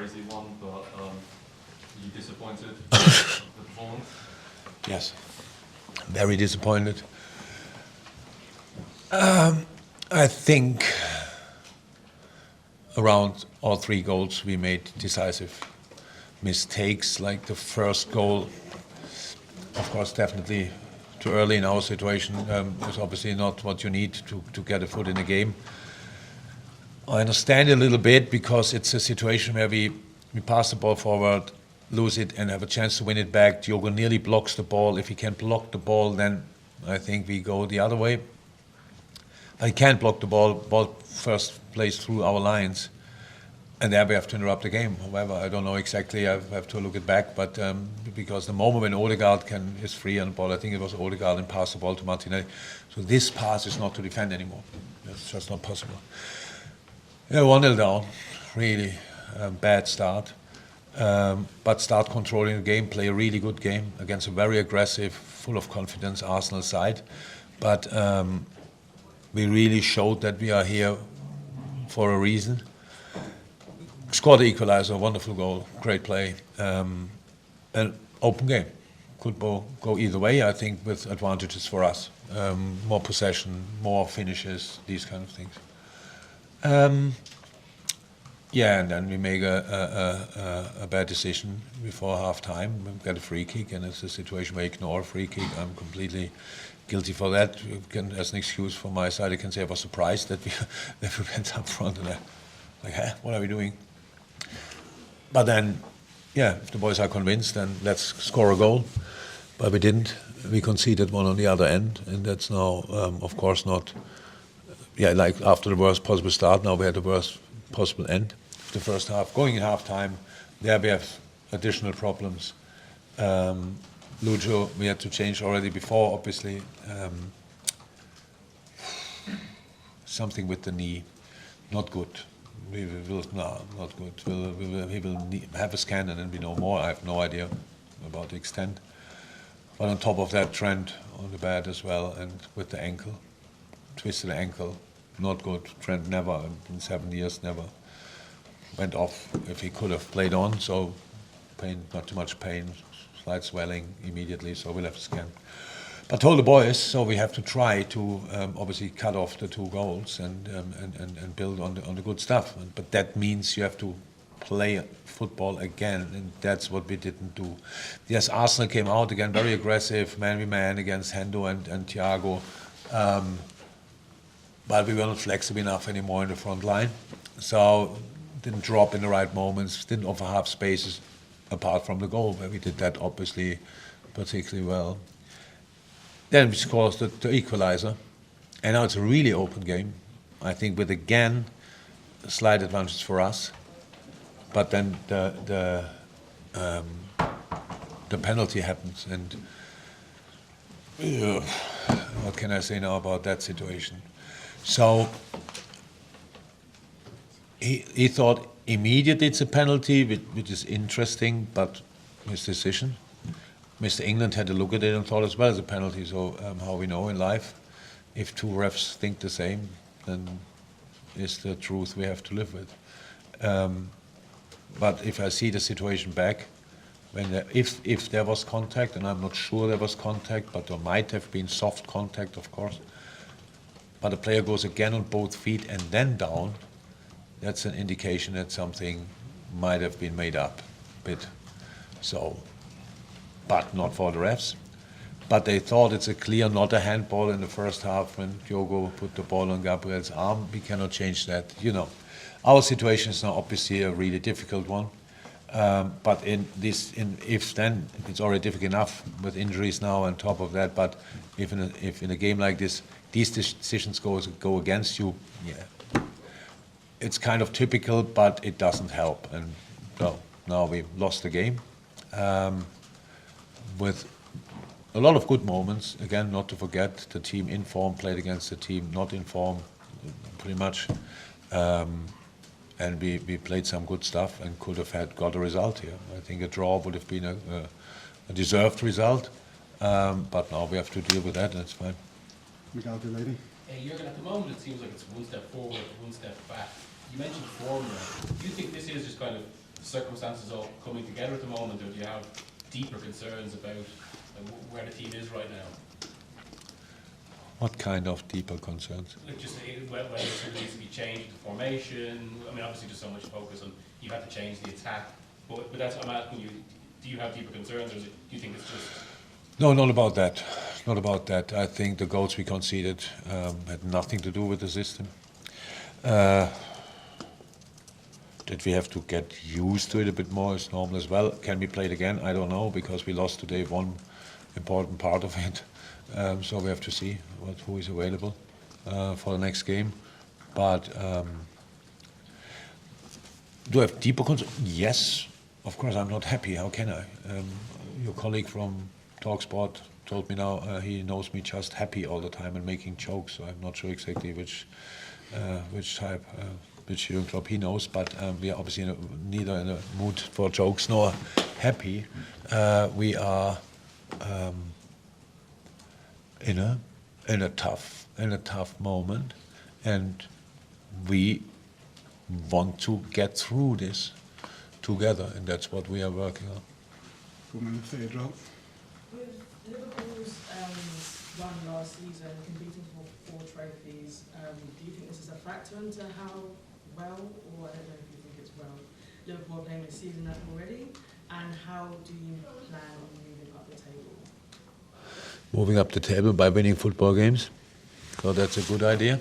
crazy one, but are you disappointed with the performance? Yes, very disappointed. I think around all 3 goals we made decisive mistakes, like the first goal. Of course, definitely too early in our situation. Is obviously not what you need to get a foot in the game. I understand it a little bit because it's a situation where we pass the ball forward, lose it, and have a chance to win it back. Diogo nearly blocks the ball. If he can block the ball, then I think we go the other way. But he can't block the ball. Ball first plays through our lines, and there we have to interrupt the game. However, I don't know exactly. I have to look it back. But because the moment when Odegaard is free on the ball, I think it was Odegaard and passed the ball to Martinelli. So this pass is not to defend anymore. It's just not possible. 1-0 down, really bad start. But start controlling the game, play a really good game against a very aggressive, full of confidence Arsenal side. But we really showed that we are here for a reason. Scored the equaliser, wonderful goal, great play. An open game. Could go either way, I think, with advantages for us. More possession, more finishes, these kind of things. Yeah, and then we make a bad decision before half time. We get a free kick, and it's a situation where I ignore a free kick. I'm completely guilty for that. As an excuse from my side, I can say I was surprised that we went up front, and like, what are we doing? But then, yeah, if the boys are convinced, then let's score a goal. But we didn't. We conceded one on the other end, and that's now, of course, not. Yeah, like after the worst possible start, now we had the worst possible end. The first half, going in half time, there we have additional problems. Lucho, we had to change already before, obviously. Something with the knee, not good. Not good. He will have a scan and then we know more. I have no idea about the extent. But on top of that, Trent on the bed as well, and with the ankle, twisted ankle, not good. Trent never, in 7 years, never went off if he could have played on. So pain, not too much pain, slight swelling immediately. So we'll have to scan. But told the boys, so we have to try to obviously cut off the 2 goals and build on the good stuff. But that means you have to play football again, and that's what we didn't do. Yes, Arsenal came out again, very aggressive, man-to-man against Hendo and Thiago. But we were not flexible enough anymore in the front line. So didn't drop in the right moments, didn't offer half spaces apart from the goal, where we did that obviously particularly well. Then we scored the equaliser, and now it's a really open game. I think with again a slight advantage for us, but then the penalty happens, and what can I say now about that situation? So he thought immediately it's a penalty, which is interesting, but his decision. Mr. England had a look at it and thought as well as a penalty. So how we know in life, if 2 refs think the same, then it's the truth we have to live with. But if I see the situation back, if there was contact, and I'm not sure there was contact, but there might have been soft contact, of course. But the player goes again on both feet and then down, that's an indication that something might have been made up a bit. So, but not for the refs. But they thought it's a clear, not a handball in the first half when Diogo put the ball on Gabriel's arm. We cannot change that, you know. Our situation is now obviously a really difficult one. But if then it's already difficult enough with injuries now on top of that. But if in a game like this, these decisions go against you, yeah, it's kind of typical, but it doesn't help. And so now we've lost the game with a lot of good moments. Again, not to forget, the team in form played against the team not in form, pretty much. And we played some good stuff and could have got a result here. I think a draw would have been a deserved result, but now we have to deal with that, and it's fine. Jurgen, at the moment it seems like it's one step forward, one step back. You mentioned form. Do you think this is just kind of circumstances all coming together at the moment, or do you have deeper concerns about where the team is right now? What kind of deeper concerns? Like just whether something needs to be changed, the formation. I mean, obviously, there's so much focus on you have to change the attack. But that's what I'm asking you. Do you have deeper concerns, or do you think it's just? No, not about that. Not about that. I think the goals we conceded had nothing to do with the system. That we have to get used to it a bit more is normal as well. Can we play it again? I don't know, because we lost today one important part of it. So we have to see who is available for the next game. But do I have deeper concerns? Yes, of course. I'm not happy. How can I? Your colleague from TalkSport told me now he knows me just happy all the time and making jokes. So I'm not sure exactly which type, which Jurgen Klopp he knows. But we are obviously neither in a mood for jokes nor happy. We are. In a tough moment, and we want to get through this together, and that's what we are working on. Woman in the third row. With Liverpool's run last season, competing for 4 trophies, do you think this is a factor into how well, or I don't know if you think it's well, Liverpool are playing this season already, and how do you plan on moving up the table? Moving up the table by winning football games, so that's a good idea.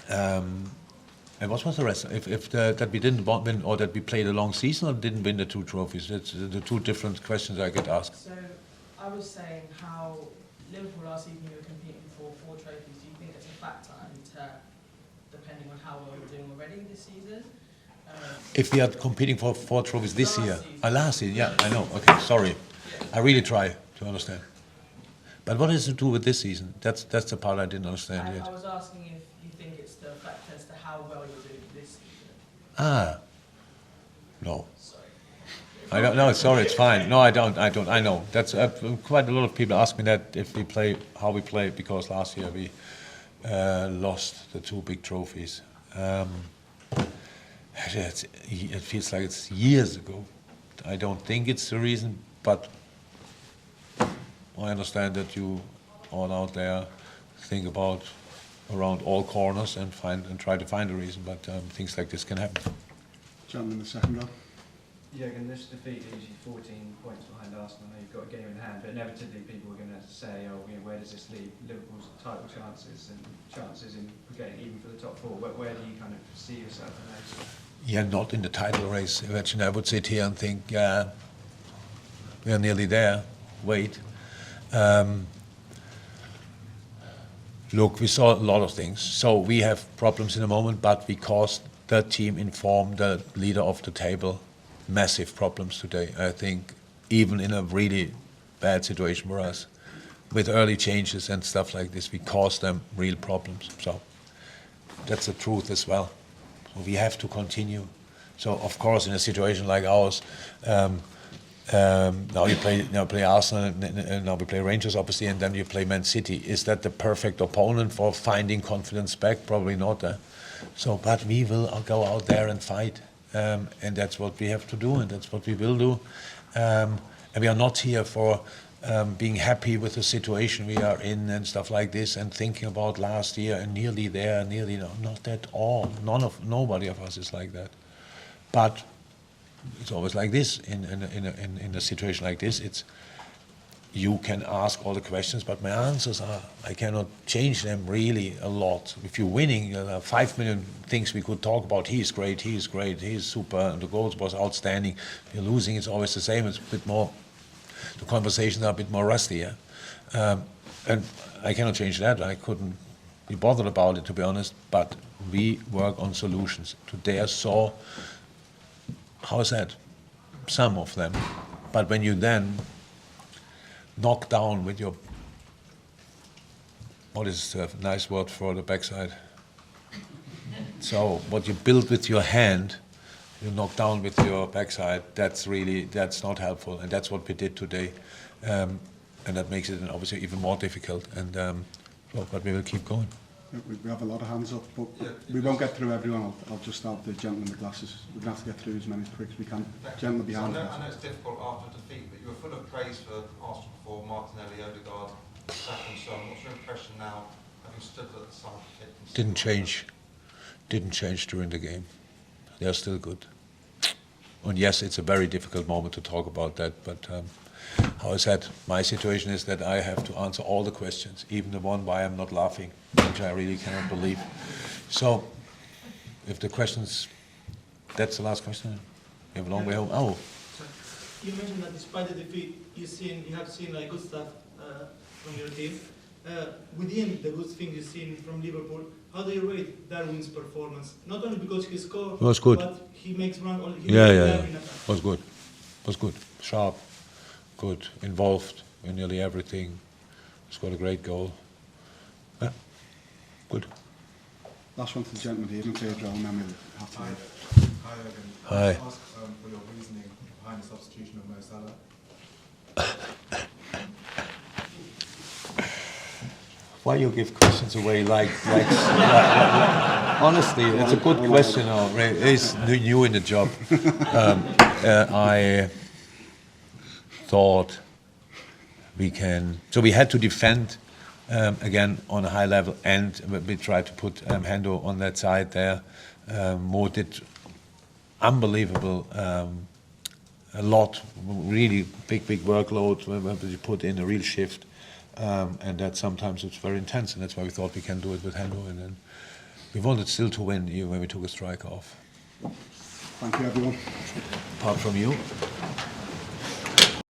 And what was the rest? That we didn't win, or that we played a long season, or didn't win the 2 trophies? That's the 2 different questions I get asked. So I was saying how Liverpool last season you were competing for 4 trophies. Do you think it's a factor depending on how well you're doing already this season? If we are competing for 4 trophies this year, last season, yeah, I know. Okay, sorry, I really try to understand. But what does it do with this season? That's the part I didn't understand yet. I was asking if you think it's the factor as to how well you're doing this season. No. Sorry. I don't know. Sorry, it's fine. No, I don't. I know. That's quite a lot of people ask me that if we play, how we play, because last year we lost the 2 big trophies. It feels like it's years ago. I don't think it's the reason, but I understand that you all out there think about around all corners and try to find a reason, but things like this can happen. Gentleman in the second row. Jurgen, this defeat leaves you 14 points behind Arsenal. Now you've got a game in hand, but inevitably people are going to say, oh, where does this leave Liverpool's title chances and chances in getting even for the top 4? Where do you kind of see yourself in those? Yeah, not in the title race. Imagine I would sit here and think, yeah, we are nearly there. Wait. Look, we saw a lot of things. So we have problems in the moment, but because the team informed the leader of the table, massive problems today. I think even in a really bad situation for us, with early changes and stuff like this, we caused them real problems. So that's the truth as well. So we have to continue. So of course, in a situation like ours, now you play Arsenal, and now we play Rangers, obviously, and then you play Man City. Is that the perfect opponent for finding confidence back? Probably not. So, but we will go out there and fight, and that's what we have to do, and that's what we will do. And we are not here for being happy with the situation we are in and stuff like this, and thinking about last year and nearly there, not at all. Nobody of us is like that. But it's always like this in a situation like this. It's you can ask all the questions, but my answers are I cannot change them really a lot. If you're winning, there are 5 million things we could talk about. He's great, he's super, and the goals was outstanding. If you're losing, it's always the same. It's a bit more. The conversations are a bit more rusty, yeah? And I cannot change that. I couldn't be bothered about it, to be honest. But we work on solutions. Today I saw. How is that? Some of them. But when you then knock down with your, what is a nice word for the backside? So what you build with your hand, you knock down with your backside, that's not helpful. And that's what we did today. And that makes it obviously even more difficult. And but we will keep going. We have a lot of hands up, but Yeah, we won't get through everyone. I'll just start with the gentleman in the glasses. We're going to have to get through as many as quick as we can. Gentleman behind So us. I know it's difficult after defeat, but you were full of praise for Arsenal before, Martinelli, Odegaard, Saka and so on. What's your impression now, having stood at the side of the kit? Didn't change during the game. They're still good. And yes, it's a very difficult moment to talk about that, but how I said, my situation is that I have to answer all the questions, even the one why I'm not laughing, which I really cannot believe. So, if the questions, that's the last question. We have a long way home. Oh, You mentioned that despite the defeat, you have seen like good stuff from your team. Within the good things you've seen from Liverpool, how do you rate Darwin's performance? Not only because he scored, it was good. but he makes run. Yeah. Was good. Sharp, good, involved in nearly everything. Scored a great goal. Yeah, good. Last one to the gentleman here in the third row, and then we'll have to... Hi, Jurgen. Hi. Can I ask for your reasoning behind the substitution of Mo Salah? Why you give questions away like honestly, it's a good question. He's new in the job. I thought we had to defend again on a high level, and we tried to put Hendo on that side there. Mo did unbelievable, a lot, really big workload. We put in a real shift. And that sometimes it's very intense, and that's why we thought we can do it with Hendo, and then we wanted still to win even when we took a strike off. Thank you, everyone. Apart from you.